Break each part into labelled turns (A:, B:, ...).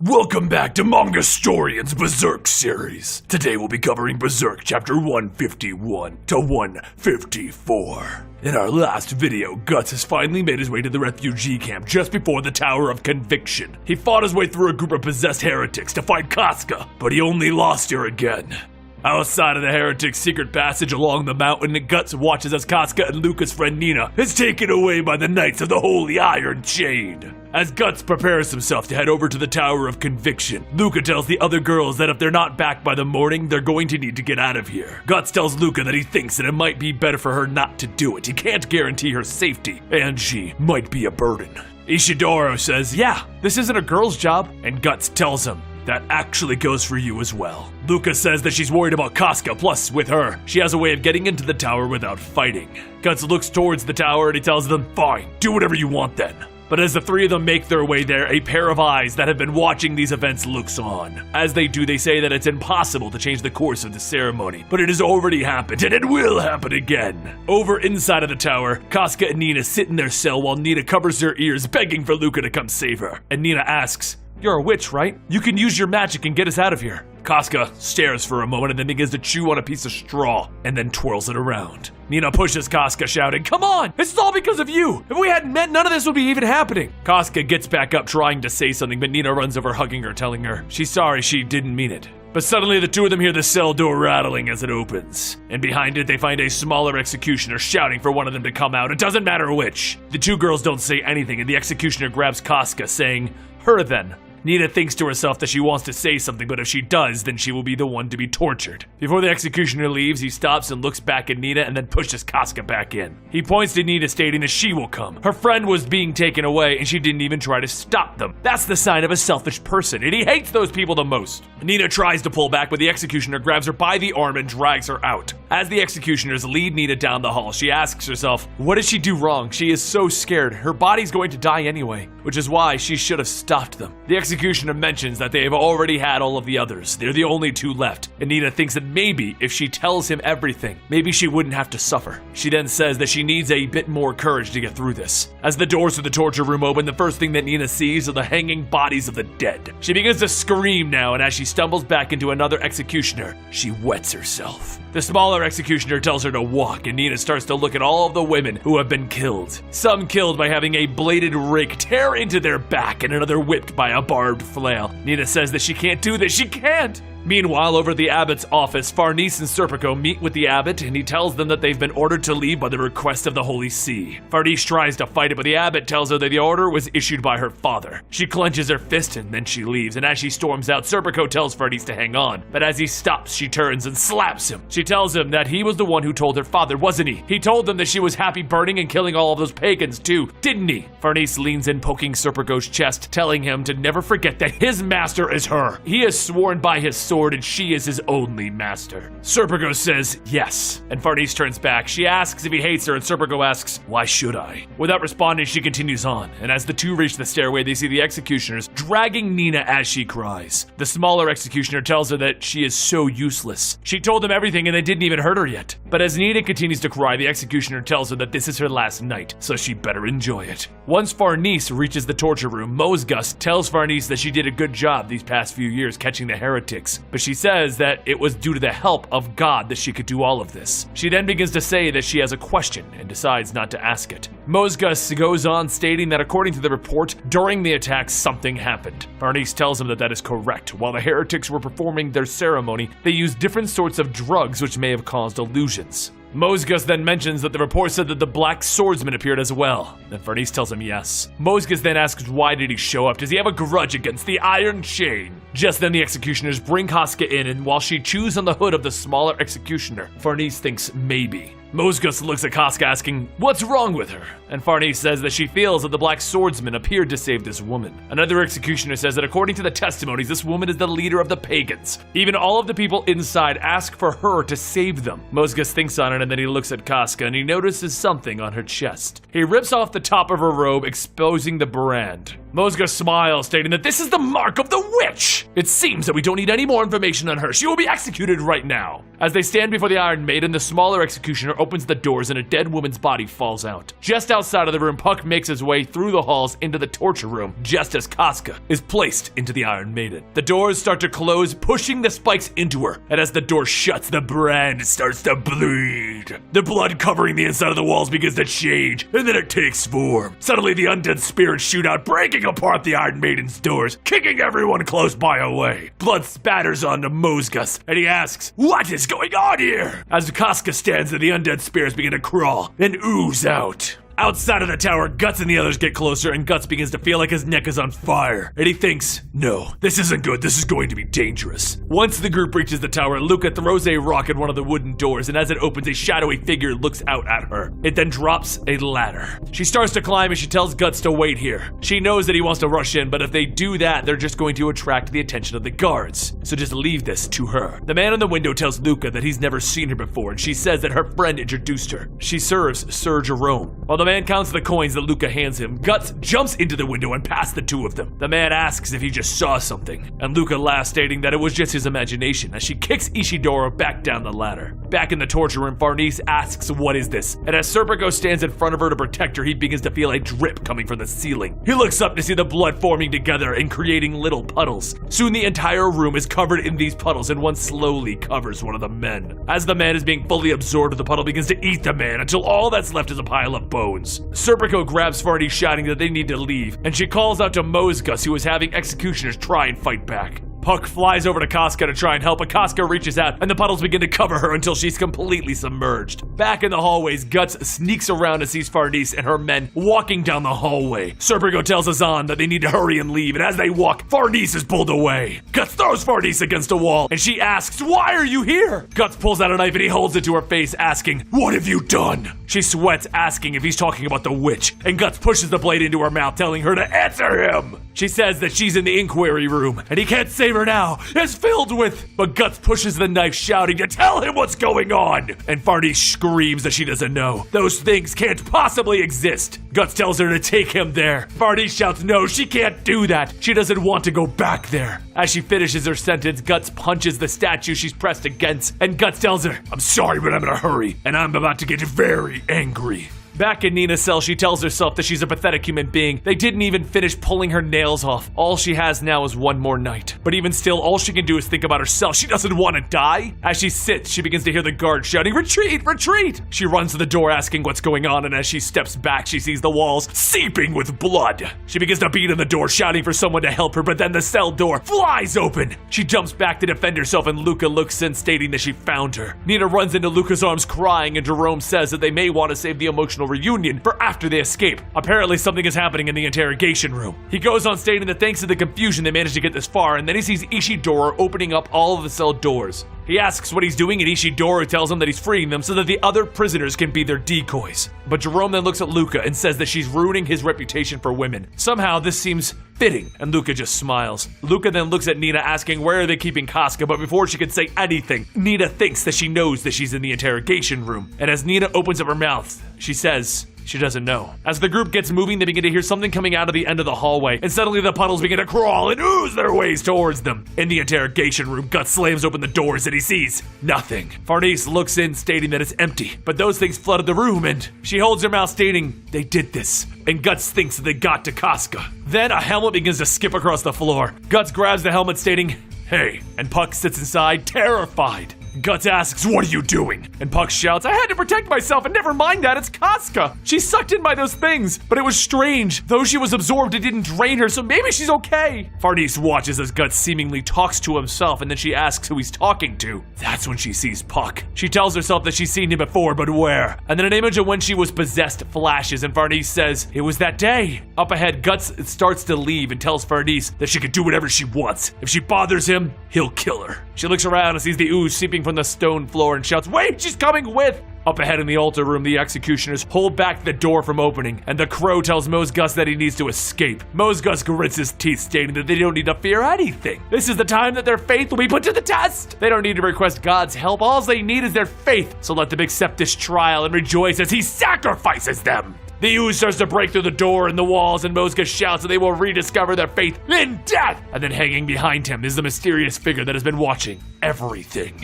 A: Welcome back to Manga Historian's Berserk series. Today we'll be covering Berserk chapter 151 to 154. In our last video, Guts has finally made his way to the refugee camp just before the Tower of Conviction. He fought his way through a group of possessed heretics to fight Casca, but he only lost her again. Outside of the heretic's secret passage along the mountain, Guts watches as Casca and Luca's friend Nina is taken away by the Knights of the Holy Iron Chain. As Guts prepares himself to head over to the Tower of Conviction, Luca tells the other girls that if they're not back by the morning, they're going to need to get out of here. Guts tells Luca that he thinks that it might be better for her not to do it. He can't guarantee her safety, and she might be a burden. Ishidoro says, yeah, this isn't a girl's job, and Guts tells him, that actually goes for you as well. Luca says that she's worried about Casca, plus with her, she has a way of getting into the tower without fighting. Guts looks towards the tower and he tells them, fine, do whatever you want then. But as the three of them make their way there, a pair of eyes that have been watching these events looks on. As they do, they say that it's impossible to change the course of the ceremony, but it has already happened and it will happen again. Over inside of the tower, Casca and Nina sit in their cell while Nina covers her ears, begging for Luca to come save her. And Nina asks, you're a witch, right? You can use your magic and get us out of here. Casca stares for a moment and then begins to chew on a piece of straw and then twirls it around. Nina pushes Casca, shouting, come on, this is all because of you. If we hadn't met, none of this would be even happening. Casca gets back up trying to say something, but Nina runs over hugging her, telling her she's sorry she didn't mean it. But suddenly the two of them hear the cell door rattling as it opens. And behind it they find a smaller executioner shouting for one of them to come out. It doesn't matter which. The two girls don't say anything and the executioner grabs Casca, saying, her then. Nina thinks to herself that she wants to say something, but if she does, then she will be the one to be tortured. Before the executioner leaves, he stops and looks back at Nina and then pushes Casca back in. He points to Nina, stating that she will come. Her friend was being taken away and she didn't even try to stop them. That's the sign of a selfish person, and he hates those people the most. Nina tries to pull back, but the executioner grabs her by the arm and drags her out. As the executioners lead Nina down the hall, she asks herself, what did she do wrong? She is so scared. Her body's going to die anyway, which is why she should have stopped them. The executioner mentions that they have already had all of the others. They're the only two left. And Nina thinks that maybe if she tells him everything, maybe she wouldn't have to suffer. She then says that she needs a bit more courage to get through this. As the doors to the torture room open, the first thing that Nina sees are the hanging bodies of the dead. She begins to scream now, and as she stumbles back into another executioner, she wets herself. The smaller executioner tells her to walk, and Nina starts to look at all of the women who have been killed. Some killed by having a bladed rake tear into their back, and another whipped by a barbed flail. Nina says that she can't do this, she can't! Meanwhile, over at the abbot's office, Farnese and Serpico meet with the abbot, and he tells them that they've been ordered to leave by the request of the Holy See. Farnese tries to fight it, but the abbot tells her that the order was issued by her father. She clenches her fist and then she leaves, and as she storms out, Serpico tells Farnese to hang on. But as he stops, she turns and slaps him. She tells him that he was the one who told her father, wasn't he? He told them that she was happy burning and killing all of those pagans too, didn't he? Farnese leans in, poking Serpico's chest, telling him to never forget that his master is her. He has sworn by his sword and she is his only master. Serpico says yes, and Farnese turns back. She asks if he hates her, and Serpico asks, why should I? Without responding, she continues on, and as the two reach the stairway, they see the executioners dragging Nina as she cries. The smaller executioner tells her that she is so useless. She told them everything and they didn't even hurt her yet. But as Nina continues to cry, the executioner tells her that this is her last night, so she better enjoy it. Once Farnese reaches the torture room, Mosgus tells Farnese that she did a good job these past few years catching the heretics, but she says that it was due to the help of God that she could do all of this. She then begins to say that she has a question and decides not to ask it. Mosgus goes on stating that according to the report, during the attack something happened. Farnese tells him that that is correct. While the heretics were performing their ceremony, they used different sorts of drugs which may have caused illusions. Mosgus then mentions that the report said that the Black Swordsman appeared as well. Then Farnese tells him yes. Mosgus then asks why did he show up? Does he have a grudge against the Iron Chain? Just then the executioners bring Casca in, and while she chews on the hood of the smaller executioner, Farnese thinks maybe. Mosgus looks at Casca asking, what's wrong with her? And Farnese says that she feels that the Black Swordsman appeared to save this woman. Another executioner says that according to the testimonies, this woman is the leader of the pagans. Even all of the people inside ask for her to save them. Mosgus thinks on it and then he looks at Casca and he notices something on her chest. He rips off the top of her robe, exposing the brand. Mosgus smiles, stating that this is the mark of the witch! It seems that we don't need any more information on her. She will be executed right now. As they stand before the Iron Maiden, the smaller executioner opens the doors and a dead woman's body falls out. Just outside of the room, Puck makes his way through the halls into the torture room, just as Casca is placed into the Iron Maiden. The doors start to close, pushing the spikes into her, and as the door shuts, the brand starts to bleed. The blood covering the inside of the walls begins to change, and then it takes form. Suddenly, the undead spirits shoot out, breaking apart the Iron Maiden's doors, kicking everyone close by away. Blood spatters onto Mozgus, and he asks, "What is going on here?" As Casca stands there, the undead spirits begin to crawl and ooze out. Outside of the tower, Guts and the others get closer, and Guts begins to feel like his neck is on fire. And he thinks, no, this isn't good, this is going to be dangerous. Once the group reaches the tower, Luca throws a rock at one of the wooden doors, and as it opens, a shadowy figure looks out at her. It then drops a ladder. She starts to climb and she tells Guts to wait here. She knows that he wants to rush in, but if they do that, they're just going to attract the attention of the guards. So just leave this to her. The man in the window tells Luca that he's never seen her before, and she says that her friend introduced her. She serves Sir Jerome. While the man counts the coins that Luca hands him, Guts jumps into the window and past the two of them. The man asks if he just saw something, and Luca laughs, stating that it was just his imagination, as she kicks Ishidoro back down the ladder. Back in the torture room, Farnese asks what is this, and as Serpico stands in front of her to protect her, he begins to feel a drip coming from the ceiling. He looks up to see the blood forming together and creating little puddles. Soon the entire room is covered in these puddles, and one slowly covers one of the men. As the man is being fully absorbed, the puddle begins to eat the man until all that's left is a pile of bones. Serpico grabs Farnese, shouting that they need to leave, and she calls out to Mozgus, who is having executioners try and fight back. Puck flies over to Casca to try and help, but Casca reaches out, and the puddles begin to cover her until she's completely submerged. Back in the hallways, Guts sneaks around and sees Farnese and her men walking down the hallway. Serpico tells Azan that they need to hurry and leave, and as they walk, Farnese is pulled away. Guts throws Farnese against a wall, and she asks, "Why are you here?" Guts pulls out a knife and he holds it to her face, asking, "What have you done?" She sweats, asking if he's talking about the witch, and Guts pushes the blade into her mouth, telling her to answer him. She says that she's in the inquiry room, and he can't save her now. It's filled with... But Guts pushes the knife, shouting to tell him what's going on. And Farnese screams that she doesn't know. Those things can't possibly exist. Guts tells her to take him there. Farnese shouts no, she can't do that. She doesn't want to go back there. As she finishes her sentence, Guts punches the statue she's pressed against, and Guts tells her, "I'm sorry, but I'm in a hurry, and I'm about to get very angry." Back in Nina's cell, she tells herself that she's a pathetic human being. They didn't even finish pulling her nails off. All she has now is one more night. But even still, all she can do is think about herself. She doesn't want to die. As she sits, she begins to hear the guard shouting, "Retreat! Retreat!" She runs to the door asking what's going on, and as she steps back, she sees the walls seeping with blood. She begins to beat on the door, shouting for someone to help her, but then the cell door flies open. She jumps back to defend herself, and Luca looks in, stating that she found her. Nina runs into Luca's arms crying, and Jerome says that they may want to save the emotional reunion for after they escape. Apparently something is happening in the interrogation room. He goes on stating that thanks to the confusion they managed to get this far, and then he sees Ishidoro opening up all of the cell doors. He asks what he's doing, and Ishidoro tells him that he's freeing them so that the other prisoners can be their decoys. But Jerome then looks at Luca and says that she's ruining his reputation for women. Somehow this seems fitting, and Luca just smiles. Luca then looks at Nina asking where are they keeping Casca, but before she can say anything, Nina thinks that she knows that she's in the interrogation room. And as Nina opens up her mouth, she says she doesn't know. As the group gets moving, they begin to hear something coming out of the end of the hallway, and suddenly the puddles begin to crawl and ooze their ways towards them. In the interrogation room, Guts slams open the doors and he sees nothing. Farnese looks in, stating that it's empty, but those things flooded the room, and she holds her mouth, stating they did this. And Guts thinks that they got to Casca. Then a helmet begins to skip across the floor. Guts grabs the helmet, stating, "Hey," and Puck sits inside, terrified. Guts asks, "What are you doing?" And Puck shouts, "I had to protect myself, and never mind that, it's Casca. She's sucked in by those things, but it was strange. Though she was absorbed, it didn't drain her, so maybe she's okay." Farnese watches as Guts seemingly talks to himself, and then she asks who he's talking to. That's when she sees Puck. She tells herself that she's seen him before, but where? And then an image of when she was possessed flashes, and Farnese says, "It was that day." Up ahead, Guts starts to leave and tells Farnese that she can do whatever she wants. If she bothers him, he'll kill her. She looks around and sees the ooze seeping from the stone floor and shouts, "Wait, she's coming with!" Up ahead in the altar room, the executioners hold back the door from opening, and the crow tells Mozgus that he needs to escape. Mozgus grits his teeth, stating that they don't need to fear anything. This is the time that their faith will be put to the test. They don't need to request God's help. All they need is their faith. So let them accept this trial and rejoice as he sacrifices them. The ooze starts to break through the door and the walls, and Mozgus shouts that they will rediscover their faith in death. And then hanging behind him is the mysterious figure that has been watching everything.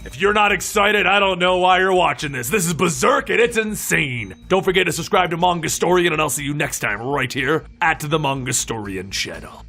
A: If you're not excited, I don't know why you're watching this. This is Berserk and it's insane. Don't forget to subscribe to Mangastorian and I'll see you next time right here at the Mangastorian channel.